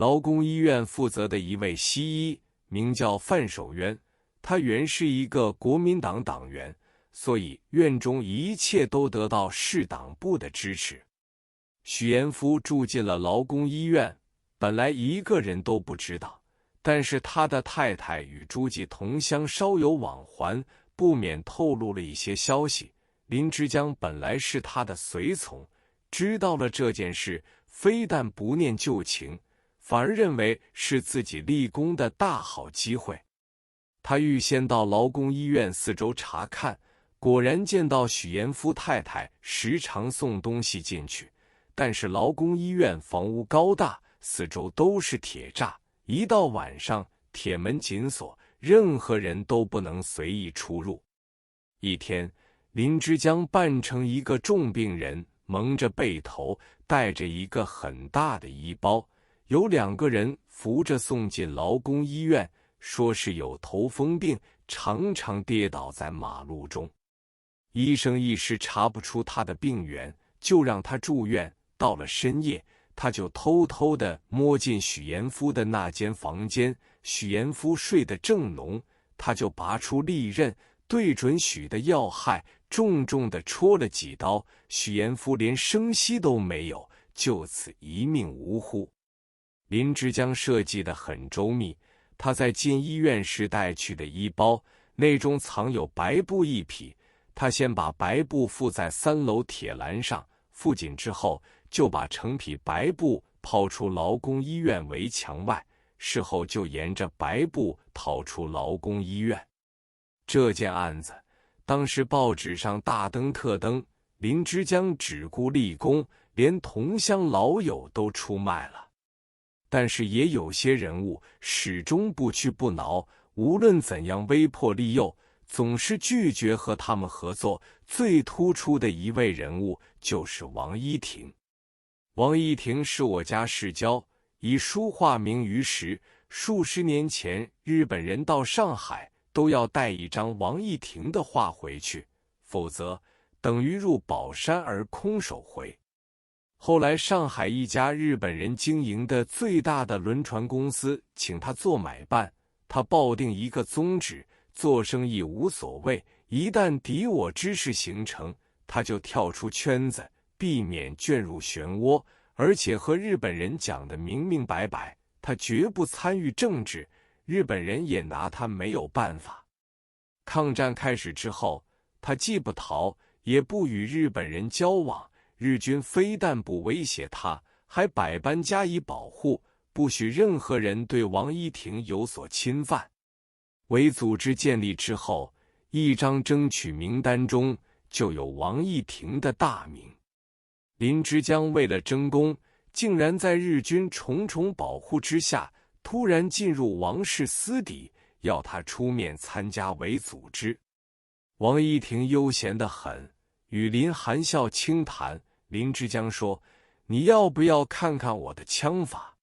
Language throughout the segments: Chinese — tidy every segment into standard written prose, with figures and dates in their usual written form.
劳工医院负责的一位西医，名叫范守渊，他原是一个国民党党员，所以院中一切都得到市党部的支持。许延夫住进了劳工医院，本来一个人都不知道，但是他的太太与诸暨同乡稍有往还，不免透露了一些消息。林之江本来是他的随从，知道了这件事，非但不念旧情，反而认为是自己立功的大好机会。他预先到劳工医院四周查看，果然见到许延夫太太时常送东西进去，但是劳工医院房屋高大，四周都是铁栅，一到晚上铁门紧锁，任何人都不能随意出入。一天，林之江扮成一个重病人，蒙着背头，带着一个很大的衣包，有2个人扶着送进劳工医院，说是有头风病，常常跌倒在马路中。医生一时查不出他的病源，就让他住院。到了深夜，他就偷偷地摸进许延夫的那间房间，许延夫睡得正浓，他就拔出利刃，对准许的要害，重重地戳了几刀，许延夫连声息都没有，就此一命呜呼。林之江设计得很周密，他在进医院时带去的衣包，内中藏有白布1匹，他先把白布附在3楼铁栏上，附紧之后，就把成匹白布抛出劳工医院围墙外，事后就沿着白布逃出劳工医院。这件案子当时报纸上大登特登，林之江只顾立功，连同乡老友都出卖了。但是也有些人物始终不屈不挠，无论怎样威迫利诱，总是拒绝和他们合作。最突出的一位人物就是王一婷。王一婷是我家世交，以书画名于时。数十年前，日本人到上海都要带一张王一婷的画回去，否则等于入宝山而空手回。后来上海一家日本人经营的最大的轮船公司请他做买办，他抱定一个宗旨，做生意无所谓，一旦敌我之势形成，他就跳出圈子，避免卷入漩涡，而且和日本人讲得明明白白，他绝不参与政治，日本人也拿他没有办法。抗战开始之后，他既不逃，也不与日本人交往，日军非但不威胁他，还百般加以保护，不许任何人对王一婷有所侵犯。伪组织建立之后，一张争取名单中就有王一婷的大名。林之江为了争功，竟然在日军重重保护之下，突然进入王氏私邸，要他出面参加伪组织。王一婷悠闲得很，与林含笑轻谈。林之江说：“你要不要看看我的枪法？”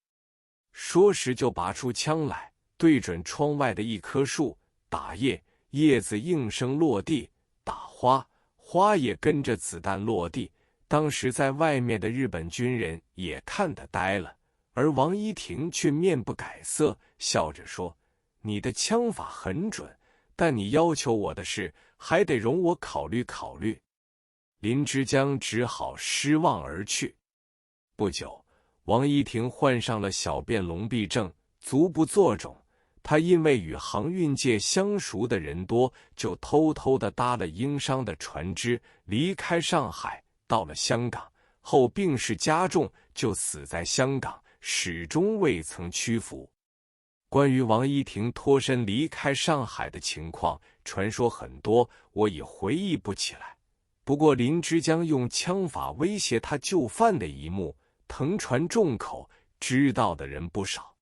说时就拔出枪来，对准窗外的一棵树，打叶，叶子应声落地；打花，花也跟着子弹落地。当时在外面的日本军人也看得呆了，而王一婷却面不改色，笑着说：“你的枪法很准，但你要求我的事，还得容我考虑考虑。”林之江只好失望而去。不久，王一婷患上了小便聋闭症，足不作种。他因为与航运界相熟的人多，就偷偷地搭了英商的船只，离开上海，到了香港，后病势加重，就死在香港，始终未曾屈服。关于王一婷脱身离开上海的情况，传说很多，我已回忆不起来。不过林之江用枪法威胁他就范的一幕，腾传众口，知道的人不少。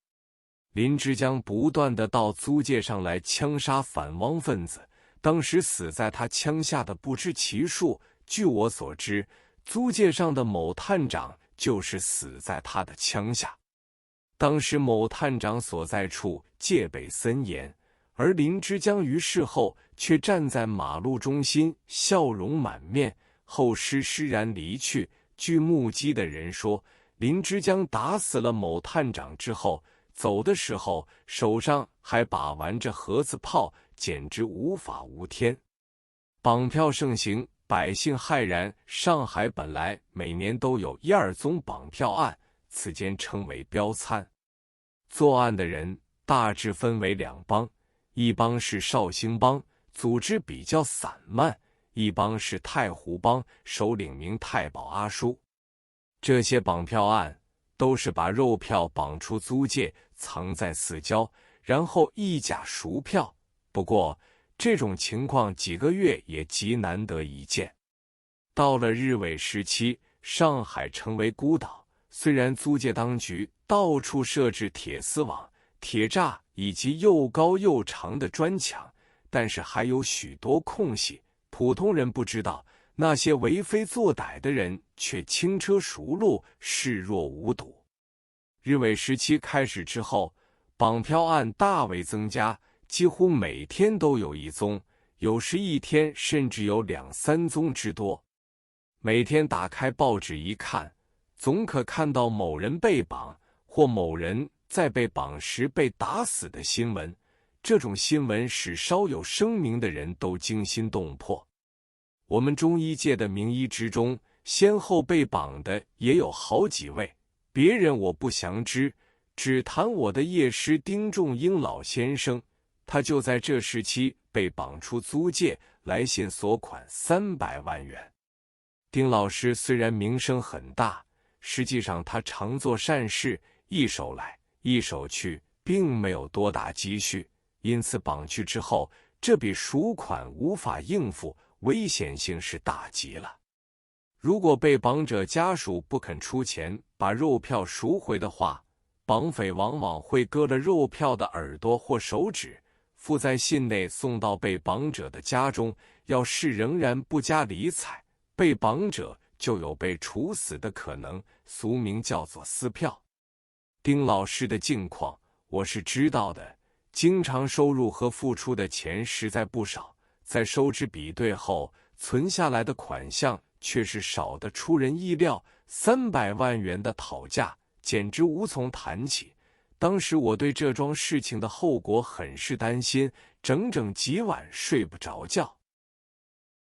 林之江不断地到租界上来枪杀反汪分子，当时死在他枪下的不知其数。据我所知，租界上的某探长就是死在他的枪下。当时某探长所在处戒备森严，而林之江于事后却站在马路中心，笑容满面，后施施然离去。据目击的人说，林之江打死了某探长之后，走的时候手上还把玩着盒子炮，简直无法无天。绑票盛行，百姓骇然。上海本来每年都有1、2宗绑票案，此间称为标参。作案的人大致分为2帮，一帮是绍兴帮，组织比较散漫；一帮是太湖帮，首领名太保阿叔。这些绑票案都是把肉票绑出租界，藏在四郊，然后议价赎票。不过这种情况几个月也极难得一见。到了日伪时期，上海成为孤岛，虽然租界当局到处设置铁丝网、铁栅以及又高又长的砖墙，但是还有许多空隙，普通人不知道，那些为非作歹的人却轻车熟路，视若无睹。日伪时期开始之后，绑票案大为增加，几乎每天都有1宗，有时一天甚至有2、3宗之多。每天打开报纸一看，总可看到某人被绑，或某人在被绑时被打死的新闻。这种新闻使稍有声名的人都惊心动魄。我们中医界的名医之中，先后被绑的也有好几位，别人我不详知，只谈我的业师丁仲英老先生，他就在这时期被绑出租界，来信索款300万元。丁老师虽然名声很大，实际上他常做善事，一手来一手去，并没有多大积蓄，因此绑去之后，这笔赎款无法应付，危险性是大极了。如果被绑者家属不肯出钱把肉票赎回的话，绑匪往往会割了肉票的耳朵或手指，附在信内送到被绑者的家中，要是仍然不加理睬，被绑者就有被处死的可能，俗名叫做撕票。丁老师的境况我是知道的，经常收入和付出的钱实在不少，在收支比对后，存下来的款项却是少得出人意料，300万元的讨价简直无从谈起。当时我对这桩事情的后果很是担心，整整几晚睡不着觉。